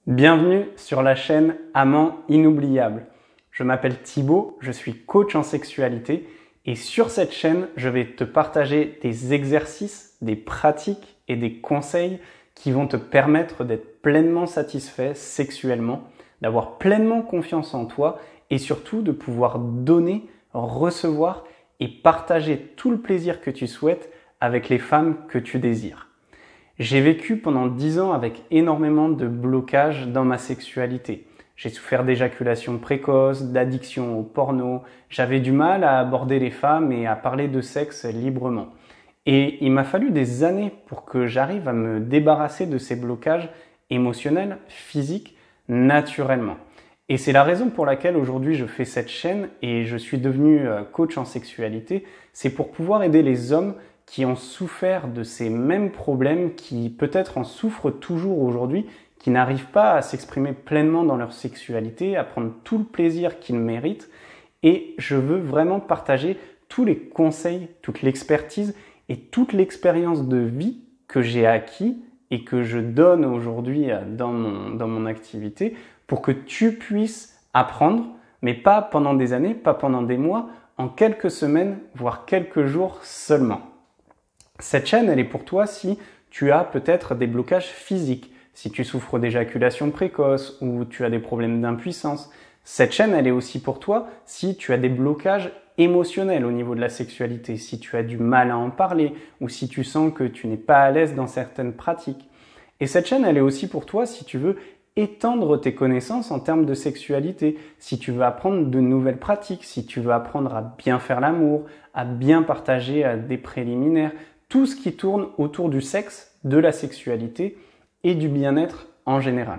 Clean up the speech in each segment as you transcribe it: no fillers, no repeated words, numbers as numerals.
Bienvenue sur la chaîne Amant Inoubliable. Je m'appelle Thibaut, je suis coach en sexualité et sur cette chaîne, je vais te partager des exercices, des pratiques et des conseils qui vont te permettre d'être pleinement satisfait sexuellement, d'avoir pleinement confiance en toi et surtout de pouvoir donner, recevoir et partager tout le plaisir que tu souhaites avec les femmes que tu désires. J'ai vécu pendant 10 ans avec énormément de blocages dans ma sexualité. J'ai souffert d'éjaculation précoce, d'addiction au porno, j'avais du mal à aborder les femmes et à parler de sexe librement. Et il m'a fallu des années pour que j'arrive à me débarrasser de ces blocages émotionnels, physiques, naturellement. Et c'est la raison pour laquelle aujourd'hui je fais cette chaîne et je suis devenu coach en sexualité, c'est pour pouvoir aider les hommes qui ont souffert de ces mêmes problèmes, qui peut-être en souffrent toujours aujourd'hui, qui n'arrivent pas à s'exprimer pleinement dans leur sexualité, à prendre tout le plaisir qu'ils méritent. Et je veux vraiment partager tous les conseils, toute l'expertise et toute l'expérience de vie que j'ai acquis et que je donne aujourd'hui dans mon activité pour que tu puisses apprendre, mais pas pendant des années, pas pendant des mois, en quelques semaines, voire quelques jours seulement. Cette chaîne, elle est pour toi si tu as peut-être des blocages physiques, si tu souffres d'éjaculation précoce ou tu as des problèmes d'impuissance. Cette chaîne, elle est aussi pour toi si tu as des blocages émotionnels au niveau de la sexualité, si tu as du mal à en parler ou si tu sens que tu n'es pas à l'aise dans certaines pratiques. Et cette chaîne, elle est aussi pour toi si tu veux étendre tes connaissances en termes de sexualité, si tu veux apprendre de nouvelles pratiques, si tu veux apprendre à bien faire l'amour, à bien partager des préliminaires, tout ce qui tourne autour du sexe, de la sexualité et du bien-être en général.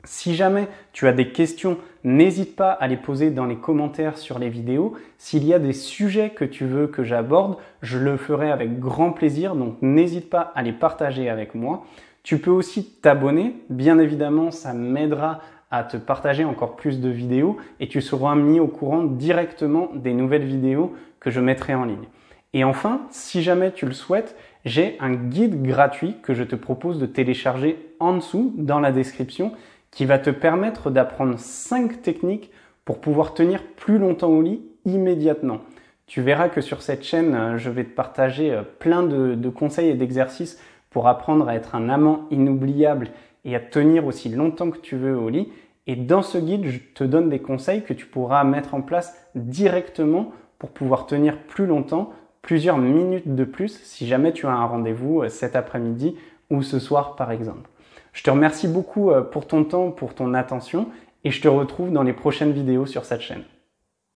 Si jamais tu as des questions, n'hésite pas à les poser dans les commentaires sur les vidéos. S'il y a des sujets que tu veux que j'aborde, je le ferai avec grand plaisir, donc n'hésite pas à les partager avec moi. Tu peux aussi t'abonner, bien évidemment ça m'aidera à te partager encore plus de vidéos et tu seras mis au courant directement des nouvelles vidéos que je mettrai en ligne. Et enfin, si jamais tu le souhaites, j'ai un guide gratuit que je te propose de télécharger en dessous dans la description qui va te permettre d'apprendre 5 techniques pour pouvoir tenir plus longtemps au lit immédiatement. Tu verras que sur cette chaîne, je vais te partager plein de conseils et d'exercices pour apprendre à être un amant inoubliable et à tenir aussi longtemps que tu veux au lit. Et dans ce guide, je te donne des conseils que tu pourras mettre en place directement pour pouvoir tenir plus longtemps, plusieurs minutes de plus si jamais tu as un rendez-vous cet après-midi ou ce soir par exemple. Je te remercie beaucoup pour ton temps, pour ton attention et je te retrouve dans les prochaines vidéos sur cette chaîne.